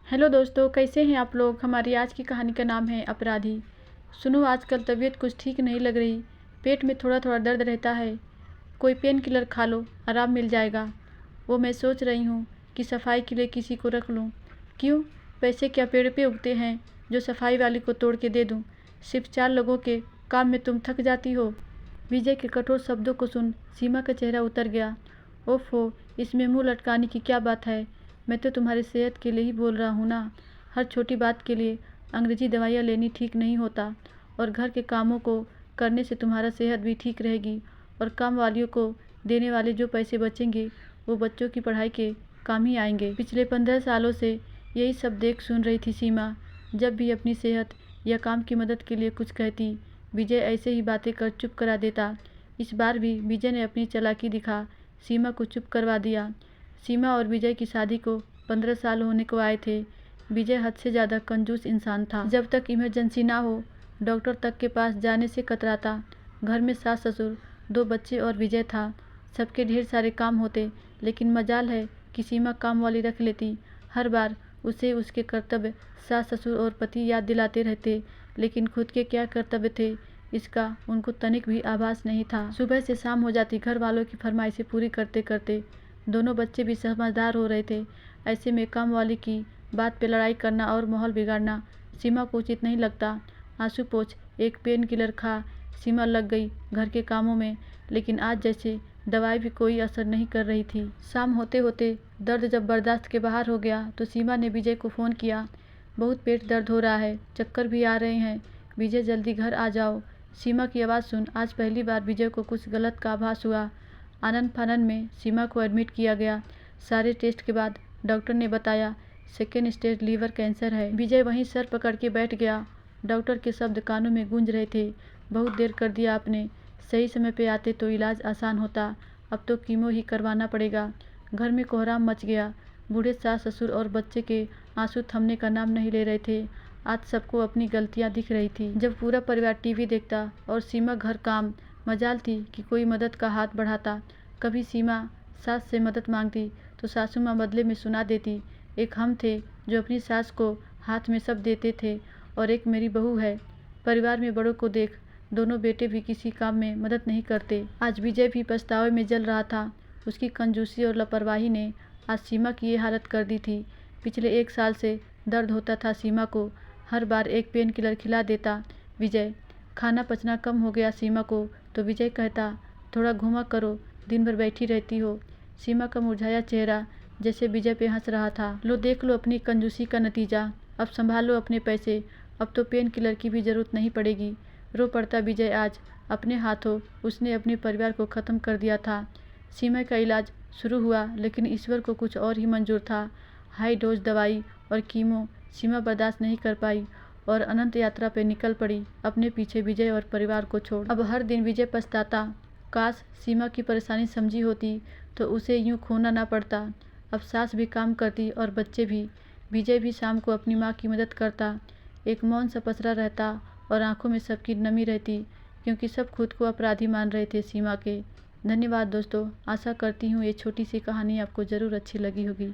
Hello दोस्तों, कैसे हैं आप लोग। हमारी आज की कहानी का नाम है अपराधी। सुनो, आजकल तबीयत कुछ ठीक नहीं लग रही। पेट में थोड़ा थोड़ा दर्द रहता है। कोई पेन किलर खा लो, आराम मिल जाएगा। वो मैं सोच रही हूँ कि सफाई के लिए किसी को रख लूँ। क्यों, पैसे क्या पेड़ पे उगते हैं जो सफाई वाली को तोड़ के दे दूँ। सिर्फ 4 लोगों के काम में तुम थक जाती हो। विजय के कठोर शब्दों को सुन सीमा का चेहरा उतर गया। ओफो, इसमें मुंह लटकाने की क्या बात है। मैं तो तुम्हारी सेहत के लिए ही बोल रहा हूँ ना। हर छोटी बात के लिए अंग्रेजी दवाइयाँ लेनी ठीक नहीं होता। और घर के कामों को करने से तुम्हारा सेहत भी ठीक रहेगी। और काम वालियों को देने वाले जो पैसे बचेंगे वो बच्चों की पढ़ाई के काम ही आएंगे। पिछले 15 सालों से यही सब देख सुन रही थी सीमा। जब भी अपनी सेहत या काम की मदद के लिए कुछ कहती, विजय ऐसे ही बातें कर चुप करा देता। इस बार भी विजय ने अपनी चालाकी दिखा सीमा को चुप करवा दिया। सीमा और विजय की शादी को 15 साल होने को आए थे। विजय हद से ज़्यादा कंजूस इंसान था। जब तक इमरजेंसी ना हो डॉक्टर तक के पास जाने से कतराता। घर में सास ससुर, 2 बच्चे और विजय था। सबके ढेर सारे काम होते, लेकिन मजाल है कि सीमा काम वाली रख लेती। हर बार उसे उसके कर्तव्य सास ससुर और पति याद दिलाते रहते, लेकिन खुद के क्या कर्तव्य थे इसका उनको तनिक भी आभास नहीं था। सुबह से शाम हो जाती घर वालों की फरमाइशें पूरी करते करते। दोनों बच्चे भी समझदार हो रहे थे। ऐसे में काम वाली की बात पे लड़ाई करना और माहौल बिगाड़ना सीमा को उचित नहीं लगता। आंसू पोंछ, एक पेन किलर खा सीमा लग गई घर के कामों में। लेकिन आज जैसे दवाई भी कोई असर नहीं कर रही थी। शाम होते होते दर्द जब बर्दाश्त के बाहर हो गया तो सीमा ने विजय को फ़ोन किया। बहुत पेट दर्द हो रहा है, चक्कर भी आ रहे हैं, विजय जल्दी घर आ जाओ। सीमा की आवाज़ सुन आज पहली बार विजय को कुछ गलत का आभास हुआ। आनन फानन में सीमा को एडमिट किया गया। सारे टेस्ट के बाद डॉक्टर ने बताया 2nd स्टेज लीवर कैंसर है। विजय वहीं सर पकड़ के बैठ गया। डॉक्टर के शब्द कानों में गूंज रहे थे। बहुत देर कर दिया आपने, सही समय पे आते तो इलाज आसान होता। अब तो कीमो ही करवाना पड़ेगा। घर में कोहराम मच गया। बूढ़े सास ससुर और बच्चे के आंसू थमने का नाम नहीं ले रहे थे। आज सबको अपनी गलतियां दिख रही थी। जब पूरा परिवार टीवी देखता और सीमा घर काम, मजाल थी कि कोई मदद का हाथ बढ़ाता। कभी सीमा सास से मदद मांगती तो सासू माँ बदले में सुना देती। एक हम थे जो अपनी सास को हाथ में सब देते थे, और एक मेरी बहू है। परिवार में बड़ों को देख दोनों बेटे भी किसी काम में मदद नहीं करते। आज विजय भी पछतावे में जल रहा था। उसकी कंजूसी और लापरवाही ने आज सीमा की ये हालत कर दी थी। पिछले 1 साल से दर्द होता था सीमा को। हर बार एक पेन किलर खिला देता विजय। खाना पचना कम हो गया सीमा को तो विजय कहता थोड़ा घूमा करो, दिन भर बैठी रहती हो। सीमा का मुरझाया चेहरा जैसे विजय पे हंस रहा था। लो देख लो अपनी कंजूसी का नतीजा। अब संभालो अपने पैसे, अब तो पेन किलर की भी ज़रूरत नहीं पड़ेगी। रो पड़ता विजय आज। अपने हाथों उसने अपने परिवार को ख़त्म कर दिया था। सीमा का इलाज शुरू हुआ, लेकिन ईश्वर को कुछ और ही मंजूर था। हाई डोज दवाई और कीमो सीमा बर्दाश्त नहीं कर पाई और अनंत यात्रा पे निकल पड़ी अपने पीछे विजय और परिवार को छोड़। अब हर दिन विजय पछताता, काश सीमा की परेशानी समझी होती तो उसे यूं खोना ना पड़ता। अब सास भी काम करती और बच्चे भी। विजय भी शाम को अपनी माँ की मदद करता। एक मौन सा पसरा रहता और आंखों में सबकी नमी रहती, क्योंकि सब खुद को अपराधी मान रहे थे सीमा के। धन्यवाद दोस्तों, आशा करती हूँ ये छोटी सी कहानी आपको ज़रूर अच्छी लगी होगी।